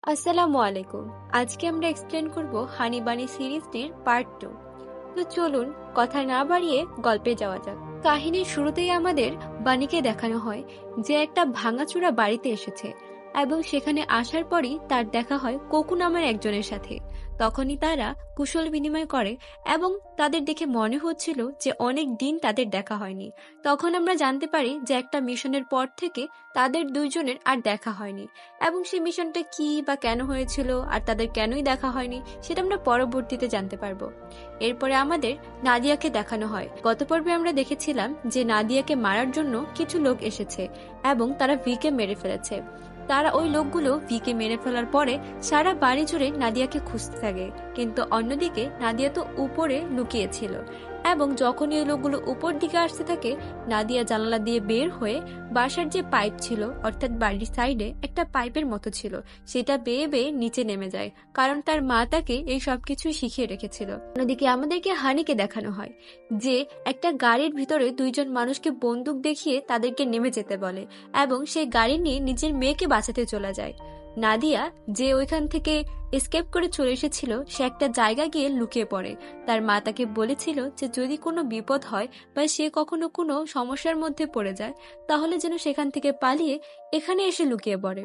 আসসালামু আলাইকুম। আজকে আমরা এক্সপ্লেন করব হানি বানি সিরিজটির পার্ট 2। তো চলুন কথা না বাড়িয়ে গল্পে যাওয়া যাক। কাহিনীর শুরুতেই আমাদের বানিকে দেখানো হয় যে একটা ভাঙাচোরা বাড়িতে এসেছে এবং সেখানে আসার পরই তার দেখা হয় কোকু নামের একজনের সাথে। তখনই তারা কুশল বিনিময় করে এবং তাদের দেখে মনে হচ্ছিল যে অনেক দিন তাদের দেখা হয়নি। তখন আমরা জানতে পারি যে একটা মিশনের পর থেকে তাদের দুইজনের আর দেখা হয়নি এবং সেই মিশনটা কি বা কেন হয়েছিল আর তাদের কেনই দেখা হয়নি সেটা আমরা পরবর্তীতে জানতে পারবো। এরপরে আমাদের নাদিয়াকে দেখানো হয়। গত পর্বে আমরা দেখেছিলাম যে নাদিয়াকে মারার জন্য কিছু লোক এসেছে এবং তারা ভিকে মেরে ফেলেছে। তারা ওই লোকগুলো ভিকে মেরে ফেলার পরে সারা বাড়ি জুড়ে নাদিয়াকে খুঁজতে থাকে, কিন্তু অন্যদিকে নাদিয়া তো উপরে লুকিয়েছিল এবং যখনই ওই লোকগুলো উপর দিকে আসতে থাকে নাদিয়া জানালা দিয়ে বের হয়ে বাসার যে পাইপ ছিল অর্থাৎ বাড়ির সাইডে একটা পাইপের মতো ছিল সেটা বেয়ে বেয়ে নিচে নেমে যায়, কারণ তার মা তাকে এই সবকিছু শিখিয়ে রেখেছিল। অন্যদিকে আমাদেরকে হানিকে দেখানো হয় যে একটা গাড়ির ভিতরে দুইজন মানুষকে বন্দুক দেখিয়ে তাদেরকে নেমে যেতে বলে এবং সেই গাড়ি নিয়ে নিজের মেয়েকে বাঁচাতে চলে যায়। নাদিয়া যে ওইখান থেকে এসকেপ করে চলে এসেছিল সে একটা জায়গা গিয়ে লুকিয়ে পড়ে। তার মা তাকে বলেছিল যে যদি কোনো বিপদ হয় বা সে কখনো কোনো সমস্যার মধ্যে পড়ে যায় তাহলে যেন সেখান থেকে পালিয়ে এখানে এসে লুকিয়ে পড়ে।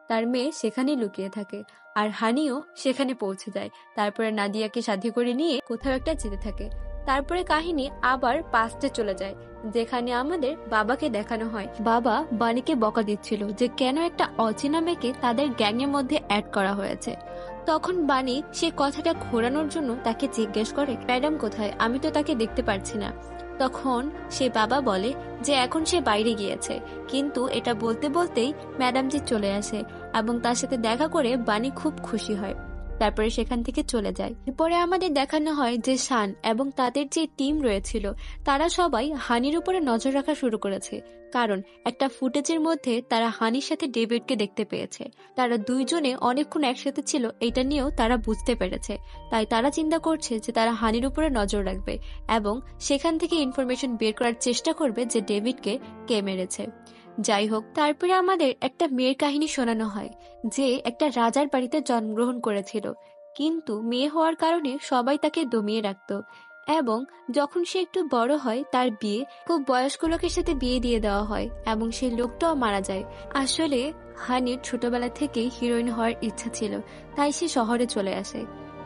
তার মেয়ে সেখানেই লুকিয়ে থাকে আর হানিও সেখানে পৌঁছে যায়। তারপরে নাদিয়াকে সাথে করে নিয়ে কোথাও একটা যেতে থাকে। তারপরে কাহিনী আবার পাস্টে চলে যায়, যেখানে আমাদের বাবাকে দেখানো হয়। বাবা বানিকে বকা দিচ্ছিল যে কেন একটা অচেনা মেয়েকে তাদের গ্যাংয়ের মধ্যে অ্যাড করা হয়েছে। তখন বানি সে কথাটা ঘোরানোর জন্য তাকে জিজ্ঞেস করে, ম্যাডাম কোথায়, আমি তো তাকে দেখতে পারছি না। তখন সে বাবা বলে যে এখন সে বাইরে গিয়েছে, কিন্তু এটা বলতে বলতেই ম্যাডামজি চলে আসে এবং তার সাথে দেখা করে বানি খুব খুশি হয়। তারপরে সেখান থেকে চলে যায়। এরপরে আমাদের দেখানো হয় যে শান এবং তাদের যে টিম রয়েছিল তারা সবাই হানির উপরে নজর রাখা শুরু করেছে, কারণ একটা ফুটেজের মধ্যে তারা হানির সাথে ডেভিডকে দেখতে পেয়েছে। তারা দুইজনে অনেকক্ষণ একসাথে ছিল এটা নিয়েও তারা বুঝতে পেরেছে, তাই তারা চিন্তা করছে যে তারা হানির উপরে নজর রাখবে এবং সেখান থেকে ইনফরমেশন বের করার চেষ্টা করবে যে ডেভিডকে কে মেরেছে। যাই হোক, তারপরে আমাদের একটা মেয়ের কাহিনী শোনানো হয় যে একটা রাজার বাড়িতে জন্মগ্রহণ করেছিল, কিন্তু মেয়ে হওয়ার কারণে সবাই তাকে দমিয়ে রাখত এবং যখন সে একটু বড় হয় তার বিয়ে খুব বয়স্ক লোকের সাথে বিয়ে দিয়ে দেওয়া হয় এবং সেই লোকটাও মারা যায়। আসলে হানির ছোটবেলা থেকেই হিরোইন হওয়ার ইচ্ছা ছিল, তাই সে শহরে চলে আসে।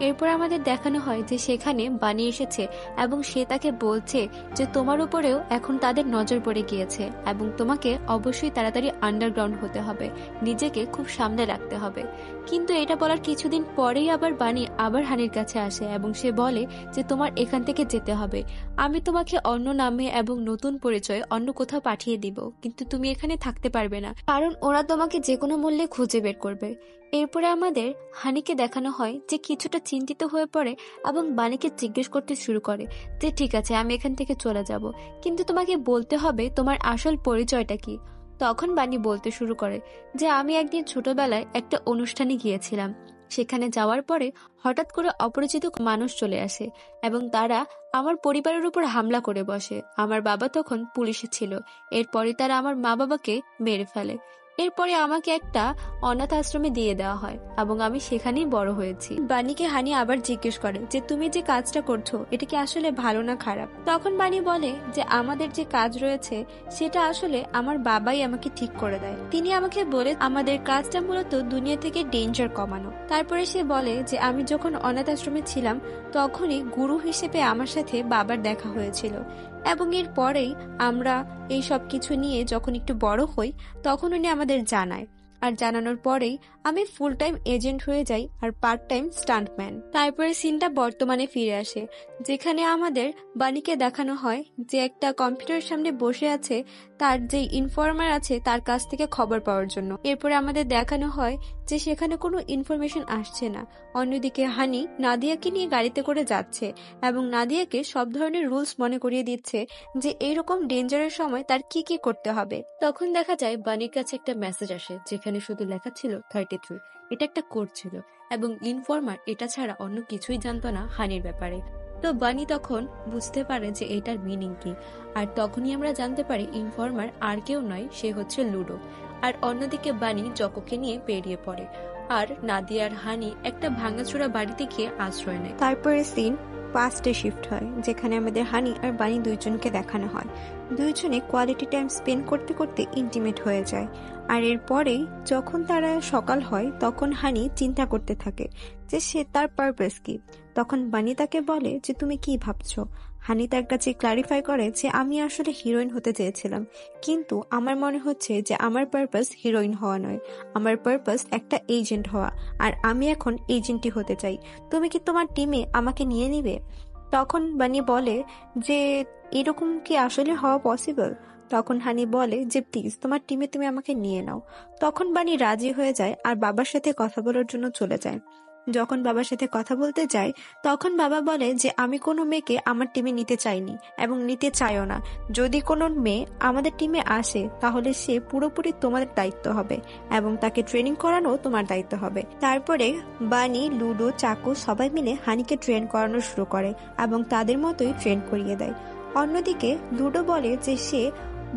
এরপর আমাদের দেখানো হয় যে সেখানে বানি এসেছে এবং সে তাকে বলছে যে তোমার উপরেও এখন তাদের নজর পড়ে গিয়েছে এবং তোমাকে অবশ্যই তাড়াতাড়ি আন্ডারগ্রাউন্ড হতে হবে, নিজেকে খুব সামনে রাখতে হবে। কিন্তু এটা বলার কিছুদিন পরেই আবার বানি আবার হানির কাছে আসে এবং সে বলে যে তোমার এখান থেকে যেতে হবে, আমি তোমাকে অন্য নামে এবং নতুন পরিচয়ে অন্য কোথাও পাঠিয়ে দিব, কিন্তু তুমি এখানে থাকতে পারবে না, কারণ ওরা তোমাকে যে কোনো মূল্যে খুঁজে বের করবে। এরপরে আমাদের হানিকে দেখানো হয় যে কিছুটা চিন্তিত হয়ে পড়ে এবং বানিকে জিজ্ঞেস করতে শুরু করে যে ঠিক আছে আমি এখান থেকে চলে যাব, কিন্তু তোমাকে বলতে হবে তোমার আসল পরিচয়টা কি। তখন বানি বলতে শুরু করে যে আমি একদিন ছোটবেলায় একটা অনুষ্ঠানে গিয়েছিলাম, সেখানে যাওয়ার পরে হঠাৎ করে অপরিচিত মানুষ চলে আসে এবং তারা আমার পরিবারের উপর হামলা করে বসে। আমার বাবা তখন পুলিশে ছিল। এরপরে তারা আমার মা বাবাকে মেরে ফেলে। এরপরে আমাকে একটা অনাথ আশ্রমে দিয়ে দেওয়া হয় এবং আমি সেখানেই বড় হয়েছি। বানিকে হানি আবার জিজ্ঞেস করে যে তুমি যে কাজটা করছো এটা কি আসলে ভালো না খারাপ। তখন বানি বলে যে আমাদের যে কাজ রয়েছে সেটা আসলে আমার বাবাই আমাকে ঠিক করে দেয়, তিনি আমাকে বলে আমাদের কাজটা মূলত দুনিয়া থেকে ডেঞ্জার কমানো। তারপরে সে বলে যে আমি যখন অনাথ আশ্রমে ছিলাম তখনই গুরু হিসেবে আমার সাথে বাবার দেখা হয়েছিল এবং এর পরেই আমরা এই সব কিছু নিয়ে যখন একটু বড় হই তখন উনি আমাদের জানায়, আর জানানোর পরেই আমি ফুল টাইম এজেন্ট হয়ে যাই আর পার্ট টাইম স্টান্টম্যান। তারপরে সিনটা বর্তমানে ফিরে আসে, যেখানে আমাদের বানিকে দেখানো হয় যে একটা কম্পিউটারের সামনে বসে আছে তার যে ইনফর্মার আছে তার কাছ থেকে খবর পাওয়ার জন্য। এরপরে আমাদের দেখানো হয় যে সেখানে কোনো ইনফরমেশন আসছে না। অন্যদিকে হানি নাদিয়াকে নিয়ে গাড়িতে করে যাচ্ছে এবং নাদিয়াকে সব ধরনের রুলস মনে করিয়ে দিচ্ছে যে এইরকম ডেঞ্জারের সময় তার কি কি করতে হবে। তখন দেখা যায় বানির কাছে একটা মেসেজ আসে যেখানে শুধু লেখা ছিল 33। এটা একটা কোড ছিল এবং ইনফর্মার এটা ছাড়া অন্য কিছুই জানতো না হানির ব্যাপারে। তো বানি তখন বুঝতে পারে যে এটার মিনিং কি, আর তখনই আমরা জানতে পারি ইনফর্মার আর কেউ নয়, সে হচ্ছে লুডো। আর অন্যদিকে বানি জকোকে নিয়ে বেরিয়ে পড়ে আর নাদিয়া আর হানি একটা ভাঙাচোরা বাড়িতে গিয়ে আশ্রয় নেয়। তারপরে সিন পাস্টে শিফট হয়, যেখানে আমাদের হানি আর বানি দুইজনকে দেখানো হয়। দুইজনে কোয়ালিটি টাইম স্পেন্ড করতে করতে ইন্টিমেট হয়ে যায়। আর এরপরেই যখন তারা সকাল হয় তখন হানি চিন্তা করতে থাকে যে সে তার পারপাস কি। তখন বানি তাকে বলে যে তুমি কি ভাবছো। হানি তার কাছে ক্লারিফাই করে যে আমি আসলে হিরোইন হতে চেয়েছিলাম, কিন্তু আমার মনে হচ্ছে যে আমার পারপাস হিরোইন হওয়া নয়, আমার পারপাস একটা এজেন্ট হওয়া, আর আমি এখন এজেন্টই হতে চাই। তুমি কি তোমার টিমে আমাকে নিয়ে নিবে? তখন বানি বলে যে এরকম কি আসলে হওয়া পসিবল? তখন হানি বলে যে প্লিজ তোমার টিমে তুমি আমাকে নিয়ে নাও। তখন বানি রাজি হয়ে যায় আর বাবার সাথে কথা বলার জন্য চলে যায়। যখন বাবার সাথে কথা বলতে যায় তখন বাবা বলে যে আমি কোনো মেয়েকে আমার টিমে নিতে চাইনি এবং নিতে চাইও না। যদি কোনো মেয়ে আমাদের টিমে আসে তাহলে সে পুরোপুরি তোমাদের দায়িত্ব হবে এবং তাকে ট্রেনিং করানো তোমার দায়িত্ব হবে। তারপরে বানি, লুডো, চাকু সবাই মিলে হানিকে ট্রেন করানো শুরু করে এবং তাদের মতোই ট্রেন করিয়ে দেয়। অন্যদিকে লুডো বলে যে সে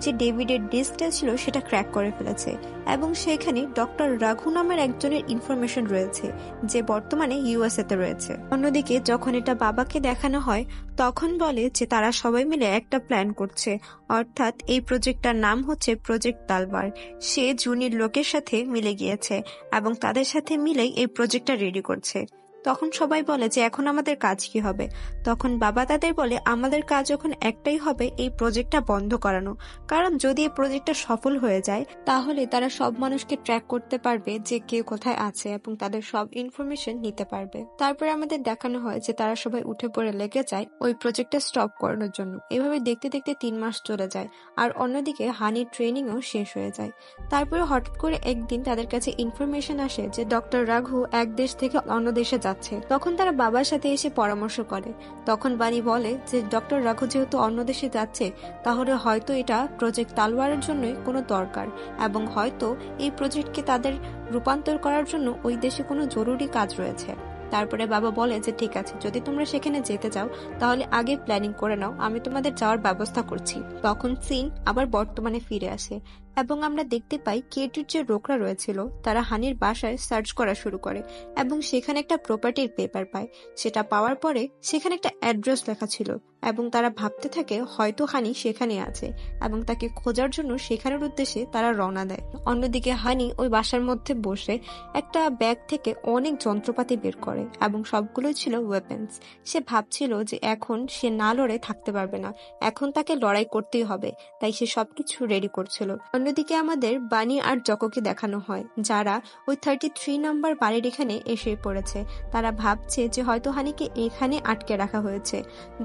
যে ডেভিডের ডিস্কটা ছিল সেটা ক্র্যাক করে ফেলেছে এবং সেখানে ডক্টর রাঘু নামের একজনের ইনফরমেশন রয়েছে যে বর্তমানে ইউএসএ তে রয়েছে। অন্যদিকে যখন এটা বাবাকে দেখানো হয় তখন বলে যে তারা সবাই মিলে একটা প্ল্যান করছে, অর্থাৎ এই প্রজেক্টটার নাম হচ্ছে প্রজেক্ট তালবার। সে জুনির লোকের সাথে মিলে গিয়েছে এবং তাদের সাথে মিলেই এই প্রজেক্টটা রেডি করছে। তখন সবাই বলে যে এখন আমাদের কাজ কি হবে। তখন বাবা তাদের বলে আমাদের কাজ এখন একটাই হবে, এই প্রজেক্টটা বন্ধ করানো। কারণ যদি এই প্রজেক্টটা সফল হয়ে যায় তাহলে তারা সব মানুষকে ট্র্যাক করতে পারবে যে কে কোথায় আছে এবং তাদের সব ইনফরমেশন নিতে পারবে। তারপরে আমাদের দেখানো হয় যে তারা সবাই উঠে পড়ে লেগে যায় ওই প্রজেক্টটা স্টপ করানোর জন্য। এভাবে দেখতে দেখতে 3 মাস চলে যায় আর অন্যদিকে হানির ট্রেনিংও শেষ হয়ে যায়। তারপরে হঠাৎ করে একদিন তাদের কাছে ইনফরমেশন আসে যে ডক্টর রাঘু এক দেশ থেকে অন্য দেশে যাচ্ছে। তখন তারা বাবার সাথে এসে পরামর্শ করে। তখন বানি বলে যে ডক্টর রাঘু যেহেতু অন্য দেশে যাচ্ছে তাহলে হয়তো এটা প্রজেক্ট তালওয়ারের জন্যই কোনো দরকার এবং হয়তো এই প্রজেক্টকে তাদের রূপান্তর করার জন্য ওই দেশে কোনো জরুরি কাজ রয়েছে। তারপরে বাবা বলে যে ঠিক আছে, যদি তোমরা সেখানে যেতে চাও তাহলে আগে প্ল্যানিং করে নাও, আমি তোমাদের যাওয়ার ব্যবস্থা করছি। তখন সিন আবার বর্তমানে ফিরে আসে এবং আমরা দেখতে পাই কেটির যে লোকরা রয়েছিল তারা হানির বাসায় সার্চ করা শুরু করে এবং সেখানে একটা প্রপার্টির পেপার পায়। সেটা পাওয়ার পরে সেখানে একটা অ্যাড্রেস লেখা ছিল এবং তারা ভাবতে থাকে হয়তো হানি সেখানে আছে এবং তাকে খোঁজার জন্য সেখানের উদ্দেশ্যে তারা রওনা দেয়। অন্যদিকে হানি ওই বাসার মধ্যে বসে একটা ব্যাগ থেকে অনেক যন্ত্রপাতি বের করে এবং সবগুলোই ছিল ওয়েপেন্স। সে ভাবছিল যে এখন সে না লড়ে থাকতে পারবে না, এখন তাকে লড়াই করতেই হবে, তাই সে সবকিছু রেডি করছিল। অন্যদিকে আমাদের বানি আর জকোকে দেখানো হয় যারা ওই 33 নম্বর বাড়ির এখানে এসে পড়েছে। তারা ভাবছে যে হয়তো হানিকে এখানে আটকে রাখা হয়েছে।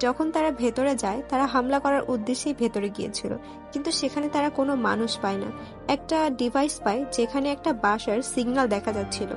যখন তারা ভেতরে যায় তারা হামলা করার উদ্দেশ্যেই ভেতরে গিয়েছিল, কিন্তু সেখানে তারা কোনো মানুষ পায় না। একটা ডিভাইস পায় যেখানে একটা বাসার সিগন্যাল দেখা যাচ্ছিল।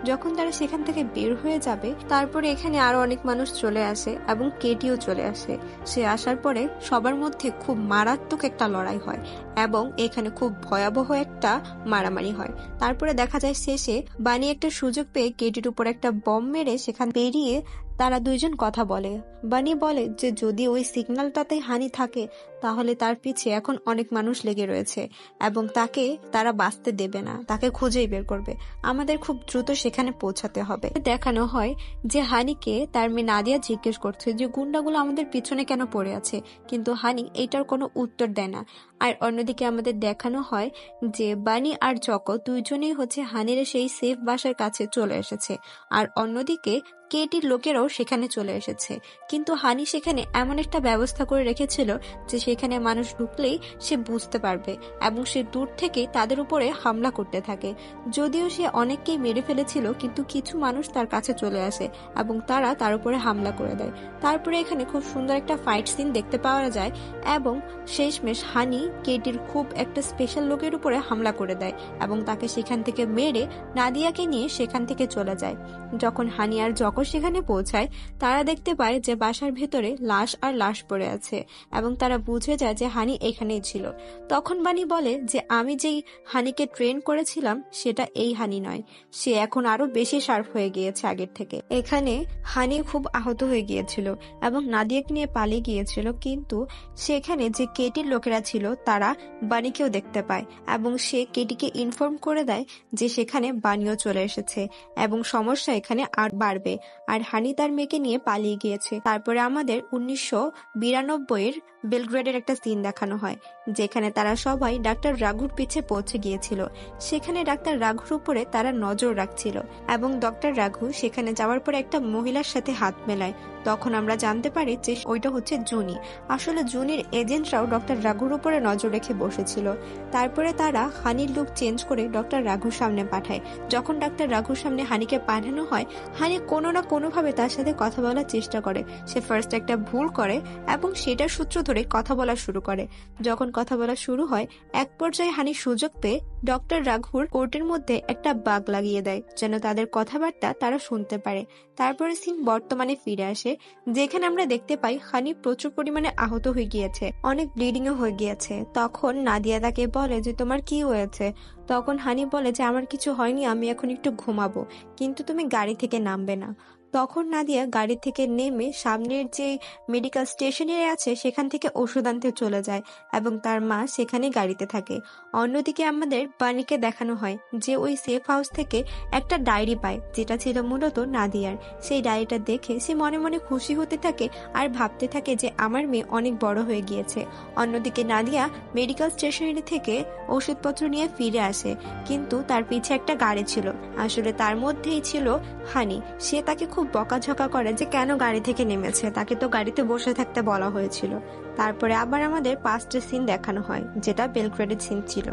যখন তারা সেখান থেকে বের হয়ে যাবে তারপরে এখানে আরো অনেক মানুষ চলে আসে এবং কেটিও চলে আসে। সে আসার পরে সবার মধ্যে খুব মারাত্মক একটা লড়াই হয় এবং এখানে খুব ভয়াবহ একটা মারামারি হয়। তারপরে দেখা যায় শেষে বানি একটা সুযোগ পেয়ে কেটির উপর একটা বম মেরে সেখান বেরিয়ে তারা দুইজন কথা বলে। বানি বলে যে যদি ওই সিগন্যালটাতে হানি থাকে তাহলে তার পিছে এখন অনেক মানুষ লেগে রয়েছে এবং তাকে তারা বাঁচতে দেবে না, তাকে খুঁজেই বের করবে, আমাদের খুব দ্রুত সেখানে পৌঁছাতে হবে। দেখানো হয় যে হানিকে তার মেয়ে নাদিয়া জিজ্ঞেস করছে যে গুন্ডাগুলো আমাদের পিছনে কেন পড়ে আছে, কিন্তু হানি এইটার কোনো উত্তর দেয় না। আর অন্যদিকে আমাদের দেখানো হয় যে বানি আর জকো দুইজনেই হচ্ছে হানির সেই সেফ বাসার কাছে চলে এসেছে আর অন্যদিকে কেটির লোকেরাও সেখানে চলে এসেছে। কিন্তু হানি সেখানে এমন একটা ব্যবস্থা করে রেখেছিল যে সেখানে মানুষ ঢুকলেই সে বুঝতে পারবে এবং সে দূর থেকে তাদের উপরে হামলা করতে থাকে। যদিও সে অনেককেই মেরে ফেলেছিল কিন্তু কিছু মানুষ তার কাছে চলে আসে এবং তারা তার উপরে হামলা করে দেয়। তারপরে এখানে খুব সুন্দর একটা ফাইট সিন দেখতে পাওয়া যায় এবং শেষমেশ হানি কেটির খুব একটা স্পেশাল লোকের উপরে হামলা করে দেয় এবং তাকে সেখান থেকে মেরে নাদিয়াকে নিয়ে সেখান থেকে চলে যায়। যখন হানি আর জকো যখন সেখানে পৌঁছায় তারা দেখতে পায় যে বাসার ভেতরে লাশ আর লাশ পড়ে আছে এবং তারা বুঝে যায় যে হানি এখানেই ছিল। তখন বানি বলে যে আমি যেই হানিকে ট্রেন করেছিলাম সেটা এই হানি নয়, সে এখন আরো বেশি শার্প হয়ে গিয়েছে আগের থেকে। এখানে হানি খুব আহত হয়ে গিয়েছিল এবং নাদিয়াকে নিয়ে পালিয়ে গিয়েছিল, কিন্তু সেখানে যে কেটির লোকেরা ছিল তারা বানিকেও দেখতে পায় এবং সে কেটিকে ইনফর্ম করে দেয় যে সেখানে বানিও চলে এসেছে এবং সমস্যা এখানে আর বাড়বে, আর হানি তার মেয়েকে নিয়ে পালিয়ে গিয়েছে। তারপরে আমাদের 1992 বেলগ্রেডের একটা সিন দেখানো হয় যেখানে তারা সবাই ডাক্তার রাঘুর পিছে পৌঁছে গিয়েছিল। সেখানে ডাক্তার রাঘুর উপরে তারা নজর রাখছিল এবং ডক্টর রাঘু সেখানে যাওয়ার পরে একটা মহিলার সাথে হাত মেলায়। তখন আমরা জানতে পারি যে ওইটা হচ্ছে জুনি। আসলে জুনির এজেন্টরাও ডক্টর রাঘুর উপরে নজর রেখে বসেছিল। তারপরে তারা হানির লুক চেঞ্জ করে ডক্টর রাঘুর সামনে পাঠায়। যখন ডাক্তার রাঘুর সামনে হানিকে পাঠানো হয়, হানি কোনো না কোনোভাবে তার সাথে কথা বলার চেষ্টা করে। সে ফার্স্ট একটা ভুল করে এবং সেটার সূত্র ধরে কথা বলা শুরু করে। যখন কথা বলা শুরু হয়, এক পর্যায়ে হানি সুযোগ পেয়ে ডক্টর রাঘুর কোর্টের মধ্যে একটা বাগ লাগিয়ে দেয় যেন তাদের কথাবার্তা তারা শুনতে পারে। তারপরে সিন বর্তমানে ফিরে আসে যেখানে আমরা দেখতে পাই হানি প্রচুর পরিমাণে আহত হয়ে গিয়েছে, অনেক ব্লিডিংও হয়ে গিয়েছে। তখন নাদিয়া তাকে বলে যে তোমার কি হয়েছে? তখন হানি বলে যে আমার কিছু হয়নি, আমি এখন একটু ঘুমাবো, কিন্তু তুমি গাড়ি থেকে নামবে না। তখন নাদিয়া গাড়ি থেকে নেমে সামনের যে মেডিকেল স্টেশনারি আছে সেখান থেকে ওষুধ আনতে চলে যায় এবং তার মা সেখানে গাড়িতে থাকে। অন্যদিকে আমাদের বানিকে দেখানো হয় যে ওই সেফ হাউস থেকে একটা ডায়েরি পায় যেটা ছিল মূলত নাদিয়ার। সেই ডায়েরিটা দেখে সে মনে মনে খুশি হতে থাকে আর ভাবতে থাকে যে আমার মেয়ে অনেক বড় হয়ে গিয়েছে। অন্যদিকে নাদিয়া মেডিকেল স্টেশনারি থেকে ওষুধপত্র নিয়ে ফিরে আসে, কিন্তু তার পিছে একটা গাড়ি ছিল, আসলে তার মধ্যেই ছিল হানি। সে তাকে খুব বকাঝকা করে যে কেন গাড়ি থেকে নেমেছে, তাকে তো গাড়িতে বসে থাকতে বলা হয়েছিল। তারপরে আবার আমাদের পাস্টের সিন দেখানো হয় যেটা বেলগ্রেডের সিন ছিল।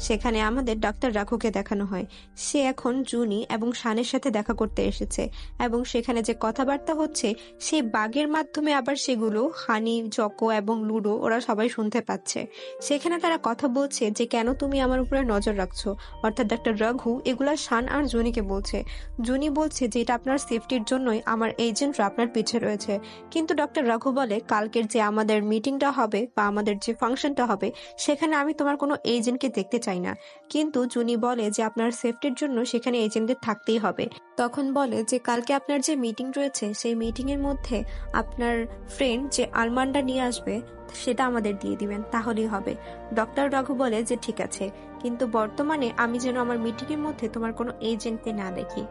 সেখানে আমাদের ডক্টর রাঘুকে দেখানো হয় সে এখন জুনি এবং শানের সাথে দেখা করতে এসেছে এবং সেখানে যে কথাবার্তা হচ্ছে সেই বাগের মাধ্যমে আবার সেগুলো হানি, জকো এবং লুডো ওরা সবাই শুনতে পাচ্ছে। সেখানে তারা কথা বলছে যে কেন তুমি আমার উপরে নজর রাখছো, অর্থাৎ ডক্টর রাঘু এগুলা শান আর জুনিকে বলছে। জুনি বলছে যে এটা আপনার সেফটির জন্যই আমার এজেন্টরা আপনার পিছে রয়েছে, কিন্তু ডক্টর রাঘু বলে কালকের যে আমাদের মিটিংটা হবে বা আমাদের যে ফাংশনটা হবে সেখানে আমি তোমার কোনো এজেন্টকে দেখতে চাই না। কিন্তু জুনি বলে যে আপনার সেফটির জন্য সেখানে এজেন্টদের থাকতেই হবে। তখন বলে যে কালকে আপনার যে মিটিং রয়েছে সেই মিটিং এর মধ্যে আপনার ফ্রেন্ড যে আলমান্ডা নিয়ে আসবে সেটা আমাদের দিয়ে দিবেন, তাহলেই হবে। ডক্টর রাঘু বলে যে ঠিক আছে, কিন্তু বর্তমানে আমি যেন আমার মিটিং এর মধ্যে তোমার কোনো এজেন্টকে না দেখি।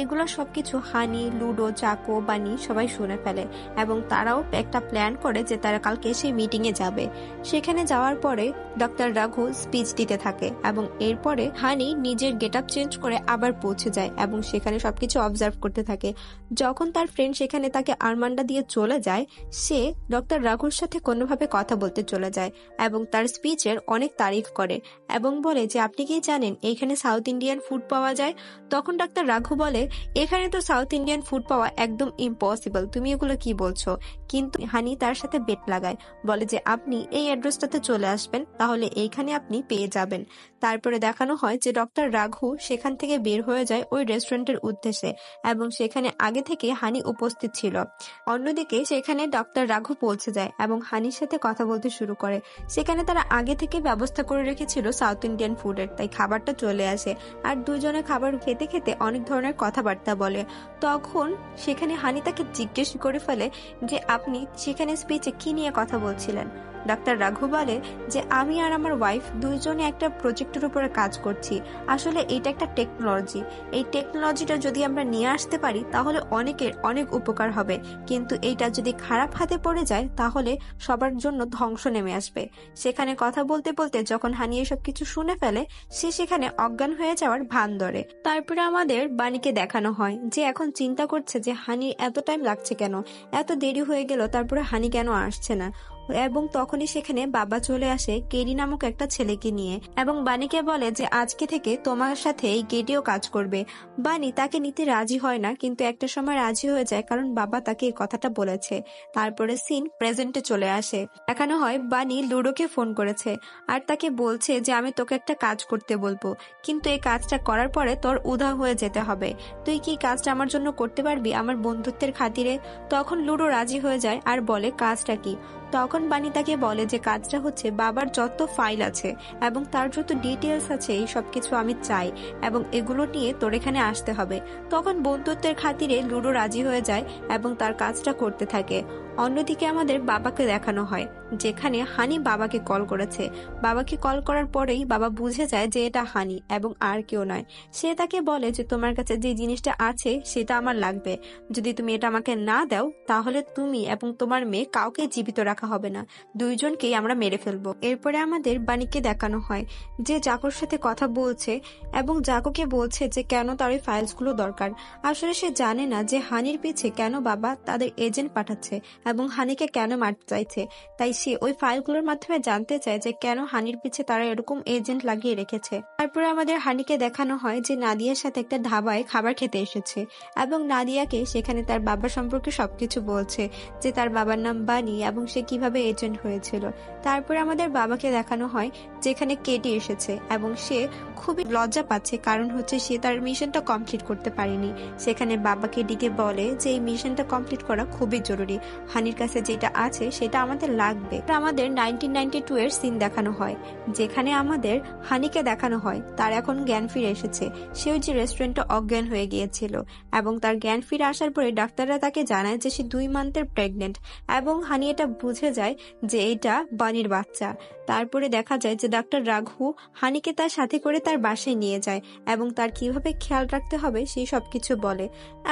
এগুলো সবকিছু হানি, লুডো, চাকো, বানি সবাই শুনে ফেলে এবং তারাও একটা প্ল্যান করে যে তারা কালকে সেই মিটিং এ যাবে। সেখানে যাওয়ার পরে ডক্টর রাঘু স্পিচ দিতে থাকে এবং এরপরে হানি নিজের গেট আপ চেঞ্জ করে আবার পৌঁছে যায় এবং সেখানে সবকিছু অবজার্ভ করতে থাকে। যখন তার ফ্রেন্ড সেখানে তাকে আরমান্ডা দিয়ে চলে যায়, সে ডক্টর রাঘুর সাথে কোনোভাবে কথা বলতে চলে যায় এবং তার স্পিচের অনেক তারিফ করে এবং বলে যে আপনি কি জানেন এইখানে সাউথ ইন্ডিয়ান ফুড পাওয়া যায়? তখন ডাক্তার রাঘু বলে এখানে তো সাউথ ইন্ডিয়ান ফুড পাওয়া একদম ইম্পসিবল, তুমি এগুলো কি বলছো? কিন্তু হানি তার সাথে বেট লাগায়, বলে যে আপনি এই অ্যাড্রেসটাতে চলে আসবেন, তাহলে এইখানে আপনি পেয়ে যাবেন। তারপরে দেখানো হয় যে ডক্টর রাঘু সেখান থেকে বের হয়ে যায় ওই রেস্টুরেন্টের উদ্দেশ্যে এবং সেখানে আগে থেকে হানি উপস্থিত ছিল। অন্যদিকে সেখানে ডক্টর রাঘু পৌঁছে যায় এবং হানির সাথে কথা বলতে শুরু করে। সেখানে তারা আগে থেকে ব্যবস্থা করে রেখেছিল সাউথ ইন্ডিয়ান ফুডের, তাই খাবারটা চলে আসে আর দুজনে খাবার খেতে খেতে অনেক ধরনের কথাবার্তা বলে। তখন সেখানে হানি তাকে জিজ্ঞেস করে ফেলে যে আপনি সেখানে স্পিচে কি নিয়ে কথা বলছিলেন? ডাক্তার রাঘু বলে যে আমি আর আমার ওয়াইফ দুইজনে একটা প্রজেক্টের উপরে কাজ করছি। আসলে এটা একটা টেকনোলজি, এই টেকনোলজিটা যদি আমরা নিয়ে আসতে পারি তাহলে অনেকের অনেক উপকার হবে, কিন্তু এইটা যদি খারাপ হাতে পড়ে যায় তাহলে সবার জন্য ধ্বংস নেমে আসবে। সেখানে কথা বলতে বলতে যখন হানি এসব কিছু শুনে ফেলে সে সেখানে অজ্ঞান হয়ে যাওয়ার ভান ধরে। তারপরে আমাদের বাণীকে দেখানো হয় যে এখন চিন্তা করছে যে হানির এত টাইম লাগছে কেন, এত দেরি হয়ে গেল, তারপরে হানি কেন আসছে না। এবং তখনই সেখানে বাবা চলে আসে কেডি নামক একটা ছেলেকে নিয়ে এবং বানিকে বলে যে আজকে থেকে তোমার সাথে এই কেডিও কাজ করবে। বানি তাকে নিতে রাজি হয় না, কিন্তু একটা সময় রাজি হয়ে যায় কারণ বাবা তাকে এই কথাটা বলেছে। তারপরে সিন প্রেজেন্টে চলে আসে। দেখানো হয় বানি লুডোকে ফোন করেছে আর তাকে বলছে যে আমি তোকে একটা কাজ করতে বলবো, কিন্তু এই কাজটা করার পরে তোর উধাও হয়ে যেতে হবে। তুই কি কাজটা আমার জন্য করতে পারবি আমার বন্ধুত্বের খাতিরে? তখন লুডো রাজি হয়ে যায় আর বলে কাজটা কি। তখন বানি তাকে বলে যে কাজটা হচ্ছে বাবার যত ফাইল আছে এবং তার যত ডিটেলস আছে এই সবকিছু আমি চাই এবং এগুলো নিয়ে তোর এখানে আসতে হবে। তখন বন্ধুত্বের খাতিরে লুডো রাজি হয়ে যায় এবং তার কাজটা করতে থাকে। অন্যদিকে আমাদের বাবাকে দেখানো হয় যেখানে হানি বাবাকে কল করেছে। বাবাকে কল করার পরেই বাবা বুঝে যায় যে এটা হানি এবং আর কেউ নয়। সে তাকে বলে যে তোমার কাছে যে জিনিসটা আছে সেটা আমার লাগবে, যদি তুমি এটা আমাকে না দাও তাহলে তুমি এবং তোমার মেয়ে কাউকে জীবিত রাখা হবে না, দুইজনকেই আমরা মেরে ফেলবো। এরপরে আমাদের বাণীকে দেখানো হয় যে জাকোর সাথে কথা বলছে এবং জাকোকে বলছে যে কেন তার ওই ফাইলসগুলো দরকার। আসলে সে জানে না যে হানির পিছে কেন বাবা তাদের এজেন্ট পাঠাচ্ছে এবং হানিকে কেন মারতে চাইছে। তাই সে ওই ফাইলগুলোর মাধ্যমে জানতে চায় যে কেন হানির পিছে তারা এরকম এজেন্ট লাগিয়ে রেখেছে। তারপরে আমাদের হানিকে দেখানো হয় যে নাদিয়ার সাথে একটা ধাবায় খাবার খেতে এসেছে এবং নাদিয়াকে সেখানে তার বাবা সম্পর্কে সবকিছু বলছে, যে তার বাবার নাম বানি এবং সে কিভাবে এজেন্ট হয়েছিল। তারপরে আমাদের বাবাকে দেখানো হয় যেখানে কেটি এসেছে এবং সে খুবই লজ্জা পাচ্ছে, কারণ হচ্ছে সে তার মিশনটা কমপ্লিট করতে পারেনি। সেখানে বাবাকে ডেকে বলে যে এই মিশনটা কমপ্লিট করা খুবই জরুরি, হানির কাছে যেটা আছে সেটা আমাদের লাগবে। আমাদের 1992 এর সিন দেখানো হয় যেখানে আমাদের হানিকে দেখানো হয় তার এখন জ্ঞান ফিরে এসেছে। সে ওই যে রেস্টুরেন্টে অজ্ঞান হয়ে গিয়েছিল এবং তার জ্ঞান ফিরে আসার পরে ডাক্তাররা তাকে জানায় যে সে 2 মান্থের প্রেগনেন্ট এবং হানি এটা বুঝে যায় যে এটা বানির বাচ্চা। তারপরে দেখা যায় যে ডাক্তার রাঘু হানিকে তার সাথে করে তার বাসায় নিয়ে যায় এবং তার কিভাবে খেয়াল রাখতে হবে সেই সবকিছু বলে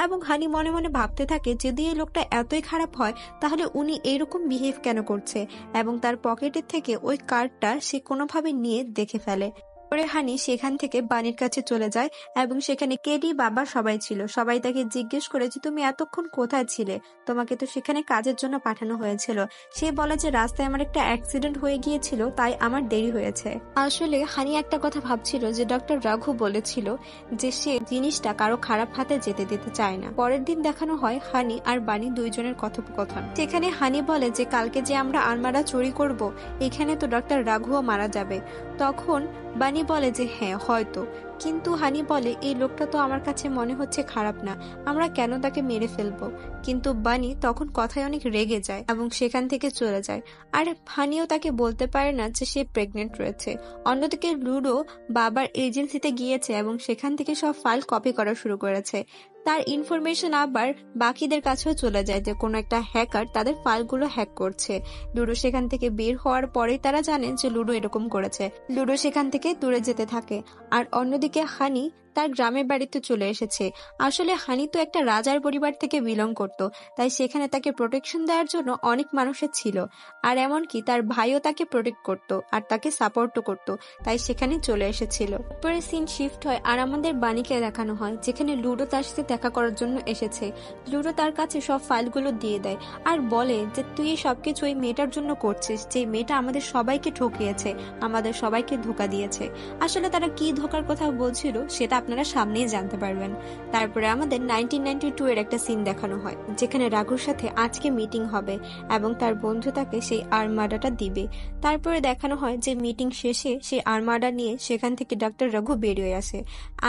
এবং হানি মনে মনে ভাবতে থাকে যদি এই লোকটা এতই খারাপ হয় তাহলে উনি এইরকম বিহেভ কেন করছে, এবং তার পকেটের থেকে ওই কার্ডটা সে কোনোভাবে নিয়ে দেখে ফেলে। পরে হানি সেখান থেকে বানির কাছে চলে যায় এবং সেখানে কেডি বাবা সবাই ছিল। সবাই তাকে জিজ্ঞেস করে যে তুমি এতক্ষণ কোথায় ছিলে, তোমাকে তো সেখানে কাজের জন্য পাঠানো হয়েছিল। সে বলে যে রাস্তায় আমার একটা অ্যাক্সিডেন্ট হয়ে গিয়েছিল তাই আমার দেরি হয়েছে। আসলে হানি একটা কথা ভাবছিল যে ডক্টর রাঘু বলেছিল যে সে জিনিসটা কারো খারাপ হাতে যেতে দিতে চায় না। পরের দিন দেখানো হয় হানি আর বানি দুইজনের কথোপকথন। সেখানে হানি বলে যে কালকে যে আমরা আলমারা চুরি করব এখানে তো ডক্টর রাঘুও মারা যাবে। তখন বানি বলে যে হ্যাঁ হয়তো, কিন্তু হানি বলে এই লোকটা তো আমার কাছে মনে হচ্ছে খারাপ না, আমরা কেন তাকে মেরে ফেলবো। কিন্তু বানি তখন কথায় অনেক রেগে যায় এবং সেখান থেকে চলে যায়। আর হানিও তাকে বলতে পারে না যে সে প্রেগনেন্ট রয়েছে। অন্যদিকে লুডো বাবার এজেন্সিতে গিয়েছে এবং সেখান থেকে সব ফাইল কপি করা শুরু করেছে। তার ইনফরমেশন আবার বাকিদের কাছেও চলে যায় যে কোনো একটা হ্যাকার তাদের ফাইলগুলো হ্যাক করছে। লুডো সেখান থেকে বের হওয়ার পরেই তারা জানে যে লুডো এরকম করেছে। লুডো সেখান থেকে দূরে যেতে থাকে আর অন্যদিকে হানি তার গ্রামের বাড়িতে চলে এসেছে। আসলে হানি তো একটা রাজার পরিবার থেকে বিলং করত, তাই সেখানে তাকে প্রোটেকশন দেওয়ার জন্য অনেক মানুষের ছিল, আর এমনকি তার ভাইও তাকে প্রোটেক্ট করত আর তাকে সাপোর্টও করত, তাই সেখানে চলে এসেছিল। পরে সিন শিফট হয় আর আমাদের বানিকে দেখানো হয় যেখানে লুডো তার সাথে দেখা করার জন্য এসেছে। লুডো তার কাছে সব ফাইলগুলো দিয়ে দেয় আর বলে যে তুই এই সবকিছু ওই মেয়েটার জন্য করছিস, যে মেয়েটা আমাদের সবাইকে ঠকিয়েছে, আমাদের সবাইকে ধোকা দিয়েছে। আসলে তারা কি ধোকার কথা বলছিল সেটা আপনারা সামনেই জানতে পারবেন। তারপরে আমাদের 1992 এর একটা সিন দেখানো হয় যেখানে রাঘুর সাথে আজকে মিটিং হবে এবং তার বন্ধু তাকে সেই আর্মাডাটা দিবে। তারপরে দেখানো হয় যে মিটিং শেষে সেই আর্মাডা নিয়ে সেখান থেকে ডক্টর রাঘু বেরিয়ে আসে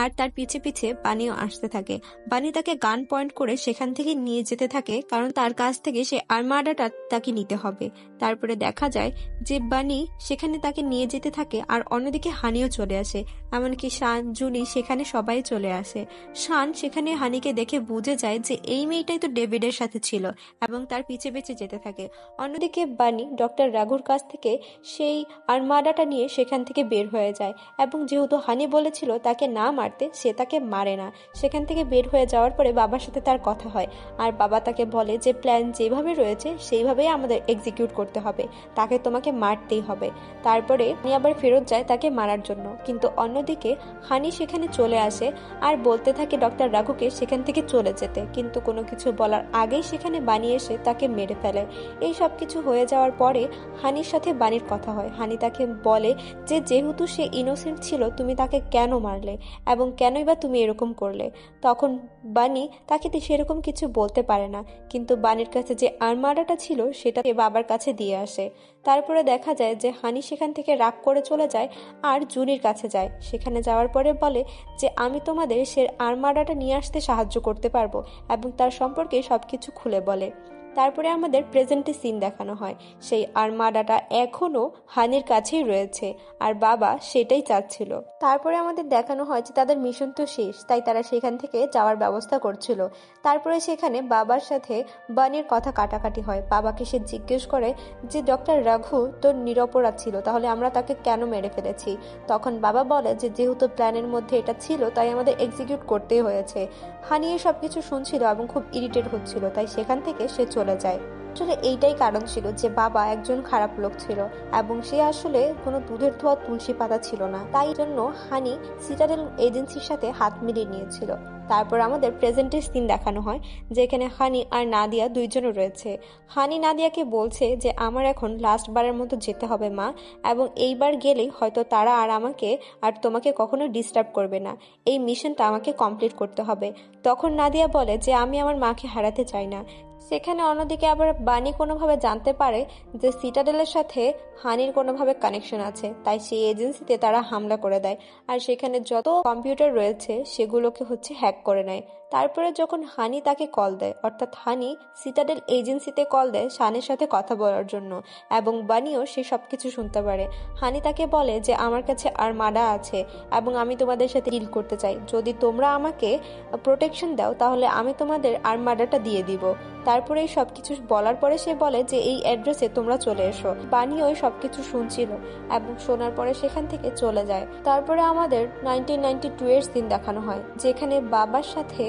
আর তার পিছে পিছে বানিও আসতে থাকে। বানি তাকে গান পয়েন্ট করে সেখান থেকে নিয়ে যেতে থাকে কারণ তার কাছ থেকে সেই আর্মাডাটা তাকে নিতে হবে। তারপরে দেখা যায় যে বানি সেখানে তাকে নিয়ে যেতে থাকে আর অন্যদিকে হানিও চলে আসে, এমনকি শান জুনি সেখানে সবাই চলে আসে। শান সেখানে হানিকে দেখে বুঝে যায় যে এই মেয়েটাই তো ডেভিডের সাথে ছিল এবং তার পিছে পিছে যেতে থাকে। অন্যদিকে বানি ডক্টর রাঘুর কাছ থেকে সেই আর্মাডাটা নিয়ে সেখান থেকে বের হয়ে যায় এবং যেহেতু হানি বলেছিল তাকে না মারতে, সে তাকে মারে না। সেখান থেকে বের হয়ে যাওয়ার পরে বাবার সাথে তার কথা হয় আর বাবা তাকে বলে যে প্ল্যান যেভাবে রয়েছে সেইভাবেই আমাদের এক্সিকিউট করতে হবে, তাকে তোমাকে মারতেই হবে। তারপরে হানি আবার ফেরত যায় তাকে মারার জন্য, কিন্তু অন্যদিকে হানি সেখানে চলে চলে আসে আর বলতে থাকে ডক্টর রাঘুকে সেখান থেকে চলে যেতে, কিন্তু কোনো কিছু বলার আগেই সেখানে বানি এসে তাকে মেরে ফেলে। এই সব কিছু হয়ে যাওয়ার পরে হানির সাথে বানির কথা হয়। হানি তাকে বলে যে যেহেতু সে ইনোসেন্ট ছিল তুমি তাকে কেন মারলে এবং কেনই বা তুমি এরকম করলে। তখন বানি তাকে সেরকম কিছু বলতে পারে না, কিন্তু বানির কাছে যে আর্মারাটা ছিল সেটা বাবার কাছে দিয়ে আসে। তারপরে দেখা যায় যে হানি সেখান থেকে রাগ করে চলে যায় আর জুনির কাছে যায়। সেখানে যাওয়ার পরে বলে যে আমি তোমাদের সে আর্মারাটা নিয়ে আসতে সাহায্য করতে পারবো এবং তার সম্পর্কে সবকিছু খুলে বলে। তারপরে আমাদের প্রেজেন্টে সিন দেখানো হয়, সেই আর্মাডাটা এখনো হানির কাছেই রয়েছে আর বাবা সেটাই চাচ্ছিল। তারপরে আমাদের দেখানো হয় যে তাদের মিশন তো শেষ, তাই তারা সেখান থেকে যাওয়ার ব্যবস্থা করছিল। তারপরে সেখানে বাবার সাথে বানির কথা কাটাকাটি হয়। বাবাকে সে জিজ্ঞেস করে যে ডক্টর রাঘু তো নিরপরাধ ছিল, তাহলে আমরা তাকে কেন মেরে ফেলেছি। তখন বাবা বলে যে যেহেতু প্ল্যানের মধ্যে এটা ছিল তাই আমাদের এক্সিকিউট করতেই হয়েছে। হানি সবকিছু শুনছিল এবং খুব ইরিটেট হচ্ছিল, তাই সেখান থেকে সে চলে যায়। আসলে এইটাই কারণ ছিল যে বাবা একজন খারাপ লোক ছিল এবং সে আসলে কোনো দুধের ধোয়া তুলসী পাতা ছিল না, তাই জন্য হানি সিটাডেল এজেন্সির সাথে হাত মিলিয়ে নিয়েছিল। তারপর আমাদের প্রেজেন্টের সিন দেখানো হয় যেখানে হানি আর নাদিয়া দুইজনও রয়েছে। হানি নাদিয়াকে বলছে যে আমার এখন লাস্ট বারের মতো যেতে হবে মা, এবং এইবার গেলেই হয়তো তারা আর আমাকে আর তোমাকে কখনো ডিস্টার্ব করবে না, এই মিশনটা আমাকে কমপ্লিট করতে হবে। তখন নাদিয়া বলে যে আমি আমার মাকে হারাতে চাই না। সেখানে অন্যদিকে আবার বানি কোনোভাবে জানতে পারে যে সিটাডেলের সাথে হানির কোনোভাবে কানেকশন আছে, তাই সেই এজেন্সিতে তারা হামলা করে দেয় আর সেখানে যত কম্পিউটার রয়েছে সেগুলোকে হ্যাক করে নেয়। তারপরে যখন হানি তাকে কল দেয়, অর্থাৎ হানি সিটাডেল এজেন্সিতে কল দেয় শানের সাথে কথা বলার জন্য, এবং বানিও সে সবকিছু শুনতে পারে। হানি তাকে বলে যে আমার কাছে আর্মাডা আছে এবং আমি তোমাদের সাথে ডিল করতে চাই, যদি তোমরা আমাকে প্রোটেকশন দাও তাহলে আমি তোমাদের আর্মাডাটা দিয়ে দিব। তারপরে এই সবকিছু বলার পরে সে বলে যে এই অ্যাড্রেসে তোমরা চলে এসো। বানি ওই সবকিছু শুনছিল এবং শোনার পরে সেখান থেকে চলে যায়। তারপরে আমাদের 1992 এর সিন দেখানো হয় যেখানে বাবার সাথে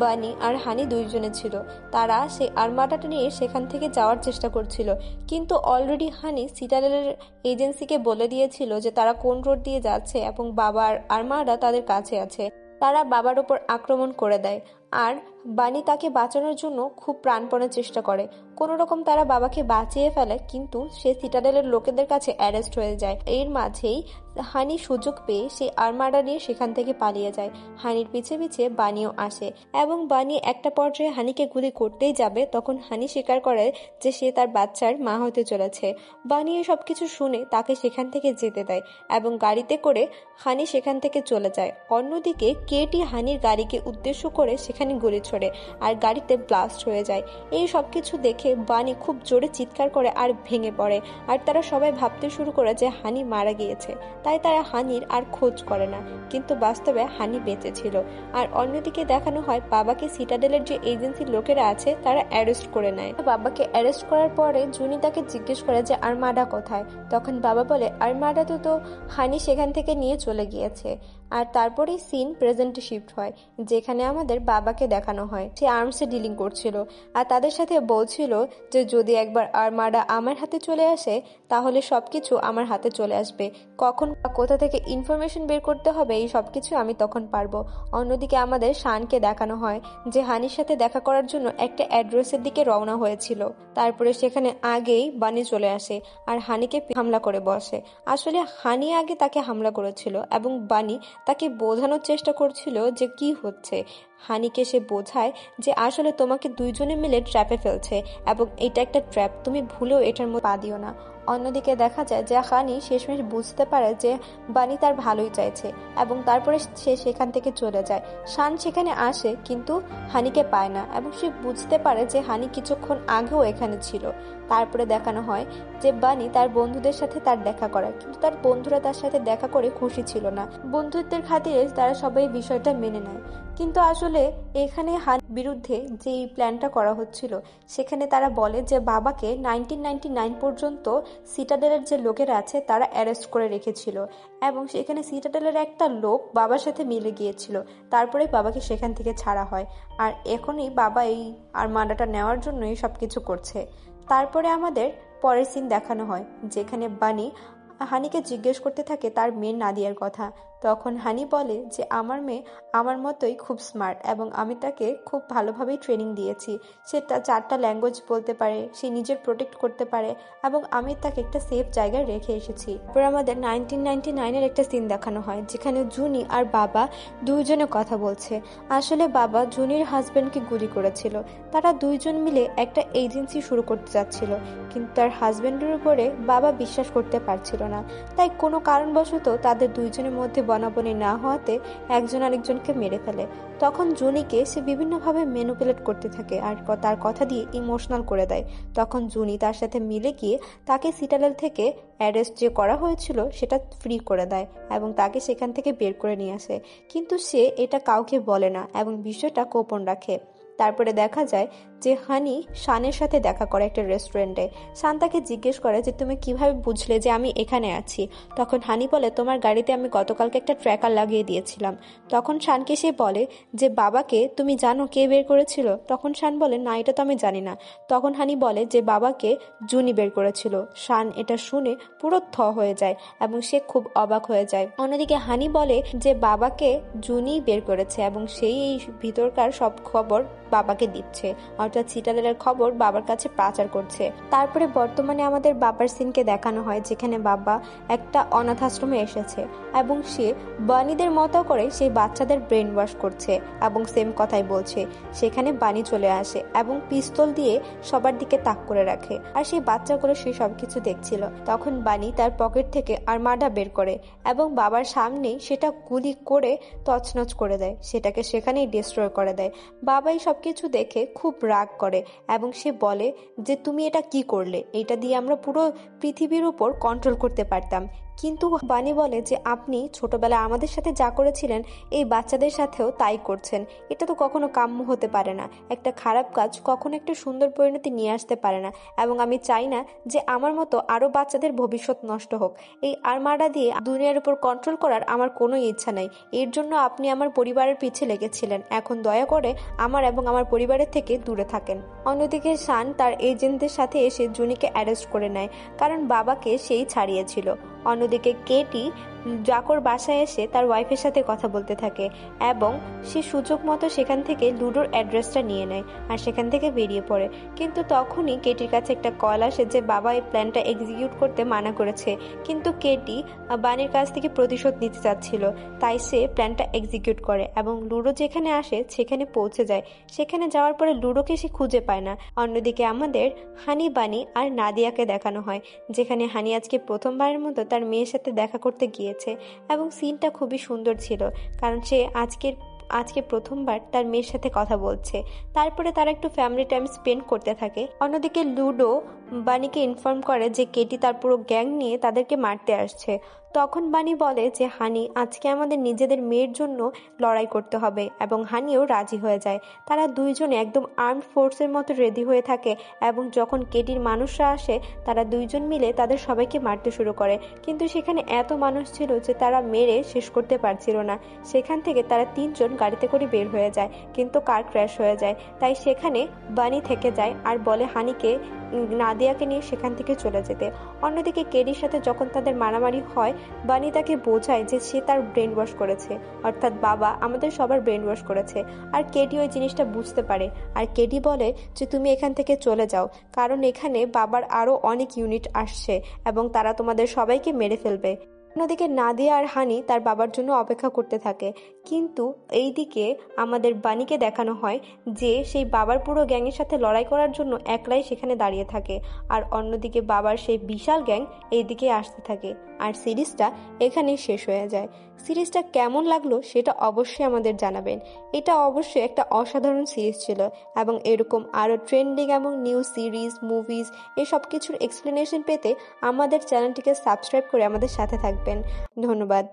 বানি আর হানি দুইজনে ছিল। তারা সেই আর্মাডাটা নিয়ে সেখান থেকে যাওয়ার চেষ্টা করছিল, কিন্তু অলরেডি হানি সিটাডেলের এজেন্সিকে বলে দিয়েছিল যে তারা কোন রোড দিয়ে যাচ্ছে এবং বাবার আর্মাডা তাদের কাছে আছে। তারা বাবার উপর আক্রমণ করে দেয় আর বানি তাকে বাঁচানোর জন্য খুব প্রাণপণে চেষ্টা করে। কোনো রকম তারা বাবাকে বাঁচিয়ে ফেলে, কিন্তু সে সিটাডেলের লোকেদের কাছে অ্যারেস্ট হয়ে যায়। এর মাঝেই হানি সুযোগ পেয়ে সে আর্মাডা নিয়ে সেখান থেকে পালিয়ে যায়। হানির পিছে পিছে বানিও আসে এবং বানি একটা পর্যায়ে হানিকে গুলি করতেই যাবে, তখন হানি স্বীকার করে যে সে তার বাচ্চার মা হতে চলেছে। বানি এই সবকিছু শুনে তাকে সেখান থেকে যেতে দেয় এবং গাড়িতে করে হানি সেখান থেকে চলে যায়। অন্যদিকে কেটি হানির গাড়িকে উদ্দেশ্য করে সেখানে গুলি ছোড়ে আর গাড়িতে ব্লাস্ট হয়ে যায়। এই সবকিছু দেখে বানি খুব জোরে চিৎকার করে আর ভেঙে পড়ে, আর তারা সবাই ভাবতে শুরু করে যে হানি মারা গিয়েছে, তাই তারা হানির আর খোঁজ করে না, কিন্তু বাস্তবে হানি বেঁচে ছিল। আর অন্যদিকে দেখানো হয় বাবাকে সিটাডেলের যে এজেন্সির লোকেরা আছে তারা অ্যারেস্ট করে নেয়। বাবাকে অ্যারেস্ট করার পরে জুনি তাকে জিজ্ঞেস করে যে আর্মাডা কোথায়। তখন বাবা বলে আর্মাডা তো হানি সেখান থেকে নিয়ে চলে গিয়েছে। আর তারপরেই সিন প্রেজেন্টে শিফট হয় যেখানে আমাদের বাবাকে দেখানো হয় সে আর্মসে ডিলিং করছিল আর তাদের সাথে বলছিল যে যদি একবার আর্মাডা আমার হাতে চলে আসে তাহলে সবকিছু আমার হাতে চলে আসবে, কখন বা কোথা থেকে ইনফরমেশন বের করতে হবে এই সবকিছু আমি তখন পারবো। অন্যদিকে আমাদের শানকে দেখানো হয় যে হানির সাথে দেখা করার জন্য একটা অ্যাড্রেসের দিকে রওনা হয়েছিল। তারপরে সেখানে আগেই বানি চলে আসে আর হানিকে হামলা করে বসে। আসলে হানি আগে তাকে হামলা করেছিল এবং বানি তাকে বোঝানোর চেষ্টা করছিল যে কি হচ্ছে। হানিকে সে বোঝায় যে আসলে তোমাকে দুইজনে মিলে ট্র্যাপে ফেলছে এবং এটা একটা ট্র্যাপ, তুমি ভুলেও এটার মধ্যে পা দিও না। অন্যদিকে দেখা যায় যে হানি শেষমেশ বুঝতে পারে যে বানি তার ভালোই চাইছে এবং তারপরে সে সেখান থেকে চলে যায়। শান সেখানে আসে কিন্তু হানিকে পায় না এবং সে বুঝতে পারে যে হানি কিছুক্ষণ আগেও এখানে ছিল। তারপরে দেখানো হয় যে বানি তার বন্ধুদের সাথে তার দেখা করে, কিন্তু তার বন্ধুরা তার সাথে দেখা করে খুশি ছিল না। বন্ধুত্বের খাতিরে তারা সবাই বিষয়টা মেনে নেয়, কিন্তু আসলে এখানে হানির বিরুদ্ধে যে প্ল্যানটা করা হচ্ছিল সেখানে তারা বলে যে বাবাকে 1999 পর্যন্ত সিটাডেলের যে লোকেরা আছে তারা অ্যারেস্ট করে রেখেছিল এবং সেখানে সিটাডেলের একটা লোক বাবার সাথে মিলে গিয়েছিল, তারপরে বাবাকে সেখান থেকে ছাড়া হয়। আর এখনই বাবা এই আর্মাডাটা নেওয়ার জন্যই সবকিছু করছে। তারপরে আমাদের পরের সিন দেখানো হয় যেখানে বানি হানিকে জিজ্ঞেস করতে থাকে তার মেয়ে নাদিয়ার কথা। তখন হানি বলে যে আমার মেয়ে আমার মতোই খুব স্মার্ট এবং আমি তাকে খুব ভালোভাবেই ট্রেনিং দিয়েছি। সে 4টা ল্যাঙ্গুয়েজ বলতে পারে, সে নিজের প্রোটেক্ট করতে পারে এবং আমি তাকে একটা সেফ জায়গায় রেখে এসেছি। তারপর আমাদের 1999-এর একটা সিন দেখানো হয় যেখানে জুনি আর বাবা দুইজনে কথা বলছে। আসলে বাবা জুনির হাজবেন্ডকে গুলি করেছিল। তারা দুইজন মিলে একটা এজেন্সি শুরু করতে যাচ্ছিল, কিন্তু তার হাজবেন্ডের উপরে বাবা বিশ্বাস করতে পারছিল না। তাই কোনো কারণবশত তাদের দুইজনের মধ্যে বনাবনি না হওয়াতে একজন আরেকজনকে মেরে ফেলে। তখন জুনিকে সে বিভিন্নভাবে ম্যানিপুলেট করতে থাকে আর তার কথা দিয়ে ইমোশনাল করে দেয়। তখন জুনি তার সাথে মিলে গিয়ে তাকে সিটাডেল থেকে অ্যারেস্ট যে করা হয়েছিল সেটা ফ্রি করে দেয় এবং তাকে সেখান থেকে বের করে নিয়ে আসে। কিন্তু সে এটা কাউকে বলে না এবং বিষয়টা গোপন রাখে। তারপরে দেখা যায় যে হানি শানের সাথে দেখা করে একটা রেস্টুরেন্টে। শান তাকে জিজ্ঞেস করে যে তুমি কিভাবে বুঝলে যে আমি এখানে আছি। তখন হানি বলে তোমার গাড়িতে আমি গতকালকে একটা ট্র্যাকার লাগিয়ে দিয়েছিলাম। তখন শানকে সে বলে যে বাবাকে তুমি জানো কে বের করেছিল? তখন শান বলে না, এটা তো আমি জানি না। তখন হানি বলে যে বাবাকে জুনি বের করেছিল। শান এটা শুনে পুরো হয়ে যায় এবং সে খুব অবাক হয়ে যায়। অন্যদিকে হানি বলে যে বাবাকে জুনি বের করেছে এবং সেই এই ভিতরকার সব খবর বাবাকে দিচ্ছে, অর্থাৎ সিটাডেলের খবর বাবার কাছে পাচার করছে। তারপরে বর্তমানে আমাদের বাবার সিনকে দেখানো হয় যেখানে বাবা একটা অনাথ আশ্রমে এসেছে এবং সে বানিদের মতো করে সেই বাচ্চাদের ব্রেন ওয়াশ করছে এবং সেম কথাই বলছে। সেখানে বানি চলে আসে এবং পিস্তল দিয়ে সবার দিকে তাক করে রাখে আর সেই বাচ্চাগুলো সে সবকিছু দেখছিল। তখন বানি তার পকেট থেকে আর্মাডা বের করে এবং বাবার সামনেই সেটা গুলি করে তছনছ করে দেয়, সেটাকে সেখানেই ডিস্ট্রয় করে দেয়। বাবা এই সবকিছু দেখে খুব রাগ করে এবং সে বলে যে তুমি এটা কি করলে? এটা দিয়ে আমরা পুরো পৃথিবীর উপর কন্ট্রোল করতে পারতাম। কিন্তু বানি বলে যে আপনি ছোটবেলায় আমাদের সাথে যা করেছিলেন এই বাচ্চাদের সাথেও তাই করছেন। এটা তো কখনো কাম্য হতে পারে না। একটা খারাপ কাজ কখনো একটা সুন্দর পরিণতি নিয়ে আসতে পারে না এবং আমি চাই না যে আমার মতো আরো বাচ্চাদের ভবিষ্যৎ নষ্ট হোক। এই আর্মাডা দিয়ে দুনিয়ার উপর কন্ট্রোল করার আমার কোনো ইচ্ছা নাই। এর জন্য আপনি আমার পরিবারের পিছে লেগেছিলেন। এখন দয়া করে আমার এবং আমার পরিবারের থেকে দূরে থাকেন। অন্যদিকে শান তার এজেন্টদের সাথে এসে জুনিকে অ্যারেস্ট করে নেয় কারণ বাবাকে সেই ছাড়িয়েছিল। অন্যদিকে কেটি জাকর বাসায় এসে তার ওয়াইফের সাথে কথা বলতে থাকে এবং সে সুযোগ মতো সেখান থেকে লুডোর অ্যাড্রেসটা নিয়ে নেয় আর সেখান থেকে বেরিয়ে পড়ে। কিন্তু তখনই কেটির কাছে একটা কল আসে যে বাবা এই প্ল্যানটা এক্সিকিউট করতে মানা করেছে, কিন্তু কেটি বানির কাছ থেকে প্রতিশোধ নিতে চাচ্ছিল, তাই সে প্ল্যানটা এক্সিকিউট করে এবং লুডো যেখানে আসে সেখানে পৌঁছে যায়। সেখানে যাওয়ার পরে লুডোকে সে খুঁজে পায় না। অন্যদিকে আমাদের হানি, বানি আর নাদিয়াকে দেখানো হয় যেখানে হানি আজকে প্রথমবারের মতো তার মেয়ের সাথে দেখা করতে গিয়েছে এবং সিনটা খুবই সুন্দর ছিল কারণ সে আজকে প্রথমবার তার মেয়ের সাথে কথা বলছে। তারপরে তারা একটু ফ্যামিলি টাইম স্পেন্ড করতে থাকে। অন্যদিকে লুডো বানিকে ইনফর্ম করে যে কেটি তার পুরো গ্যাং নিয়ে তাদেরকে মারতে আসছে। তখন বানি বলে যে হানি, আজকে আমাদের নিজেদের মেয়ের জন্য লড়াই করতে হবে এবং হানিও রাজি হয়ে যায়। তারা দুইজনে একদম আর্মড ফোর্সের মতো রেডি হয়ে থাকে এবং যখন কেটির মানুষরা আসে তারা দুইজন মিলে তাদের সবাইকে মারতে শুরু করে, কিন্তু সেখানে এত মানুষ ছিল যে তারা মেরে শেষ করতে পারছিল না। সেখান থেকে তারা 3 জন গাড়িতে করে বের হয়ে যায়, কিন্তু কার ক্র্যাশ হয়ে যায়। তাই সেখানে বানি থেকে যায় আর বলে হানিকে নাদিয়াকে নিয়ে সেখান থেকে চলে যেতে। অন্যদিকে কেটির সাথে যখন তাদের মারামারি হয় বানি তাকে বোঝায় যে সে তার ব্রেন ওয়াশ করেছে, অর্থাৎ বাবা আমাদের সবার ব্রেন ওয়াশ করেছে। আর কেটি ওই জিনিসটা বুঝতে পারে আর কেটি বলে যে তুমি এখান থেকে চলে যাও কারণ এখানে বাবার আরো অনেক ইউনিট আসছে এবং তারা তোমাদের সবাইকে মেরে ফেলবে। অন্যদিকে নাদিয়া আর হানি তার বাবার জন্য অপেক্ষা করতে থাকে, কিন্তু এইদিকে আমাদের বানিকে দেখানো হয় যে সেই বাবার পুরো গ্যাংয়ের সাথে লড়াই করার জন্য একলাই সেখানে দাঁড়িয়ে থাকে আর অন্যদিকে বাবার সেই বিশাল গ্যাং এইদিকে আসতে থাকে। আর সিরিজটা এখানেই শেষ হয়ে যায়। সিরিজটা কেমন লাগলো সেটা অবশ্যই আমাদের জানাবেন। এটা অবশ্যই একটা অসাধারণ সিরিজ ছিল এবং এরকম আরও ট্রেন্ডিং এবং নিউ সিরিজ, মুভিজ এসব কিছুর এক্সপ্লেনেশন পেতে আমাদের চ্যানেলটিকে সাবস্ক্রাইব করে আমাদের সাথে থাকবেন। ধন্যবাদ।